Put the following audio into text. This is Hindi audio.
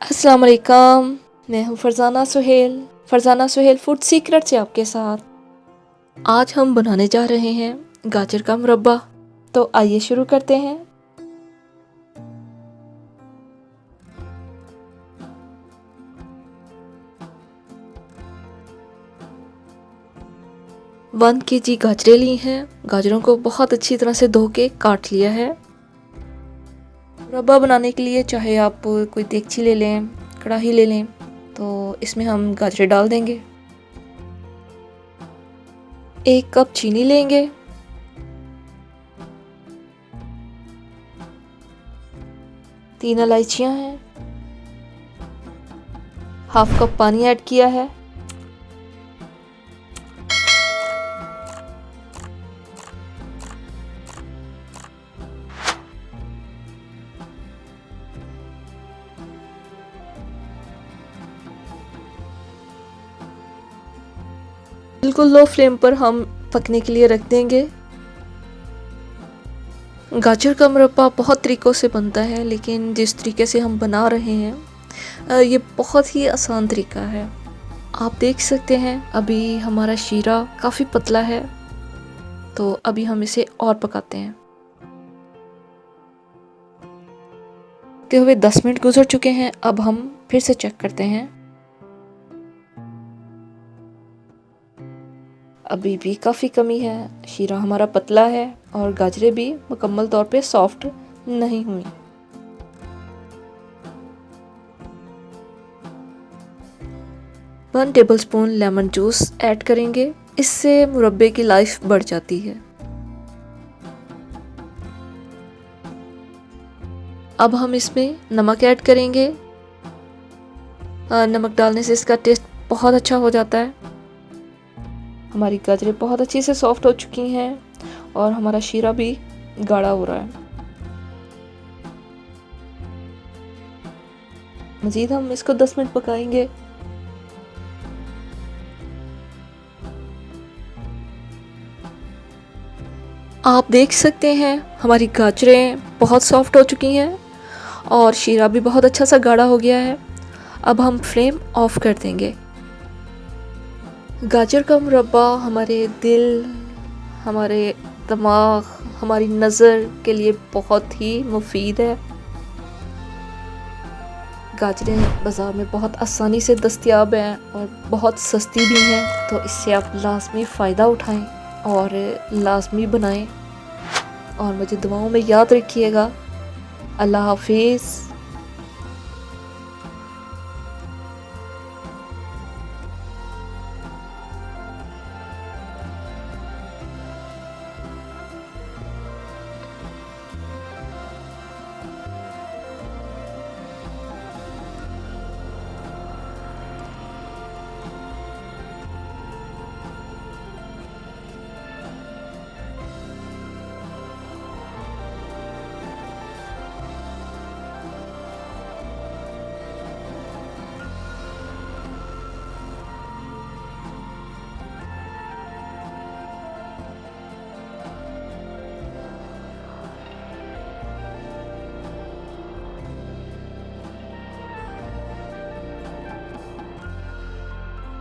अस्सलाम वालेकुम। मैं हूँ फरजाना सुहेल फूड सीक्रेट से आपके साथ। आज हम बनाने जा रहे हैं गाजर का मुरब्बा। तो आइए शुरू करते हैं। वन केजी गाजरें ली हैं। गाजरों को बहुत अच्छी तरह से धो के काट लिया है। मुरब्बा बनाने के लिए चाहे आप कोई देगची ले लें, कढ़ाई ले लें, तो इसमें हम गाजरें डाल देंगे। 1 कप चीनी लेंगे। 3 इलायचियाँ हैं। हाफ कप पानी ऐड किया है। बिल्कुल लो फ्लेम पर हम पकने के लिए रख देंगे। गाजर का मुरब्बा बहुत तरीक़ों से बनता है, लेकिन जिस तरीके से हम बना रहे हैं ये बहुत ही आसान तरीका है। आप देख सकते हैं अभी हमारा शीरा काफ़ी पतला है, तो अभी हम इसे और पकाते हैं। पकते हुए 10 मिनट गुजर चुके हैं। अब हम फिर से चेक करते हैं। अभी भी काफ़ी कमी है। शीरा हमारा पतला है और गाजरें भी मुकम्मल तौर पे सॉफ्ट नहीं हुई। One tablespoon lemon juice add करेंगे। इससे मुरब्बे की लाइफ बढ़ जाती है। अब हम इसमें नमक ऐड करेंगे। नमक डालने से इसका टेस्ट बहुत अच्छा हो जाता है। हमारी गाजरें बहुत अच्छी से सॉफ्ट हो चुकी हैं और हमारा शीरा भी गाढ़ा हो रहा है। मज़ीद हम इसको 10 मिनट पकाएंगे। आप देख सकते हैं हमारी गाजरें बहुत सॉफ्ट हो चुकी हैं और शीरा भी बहुत अच्छा सा गाढ़ा हो गया है। अब हम फ्लेम ऑफ कर देंगे। गाजर का मुरब्बा हमारे दिल, हमारे दिमाग, हमारी नज़र के लिए बहुत ही मुफीद है। गाजरें बाज़ार में बहुत आसानी से दस्तयाब हैं और बहुत सस्ती भी हैं, तो इससे आप लाज़मी फ़ायदा उठाएं और लाज़मी बनाएं और मुझे दुआओं में याद रखिएगा। अल्लाह हाफिज़।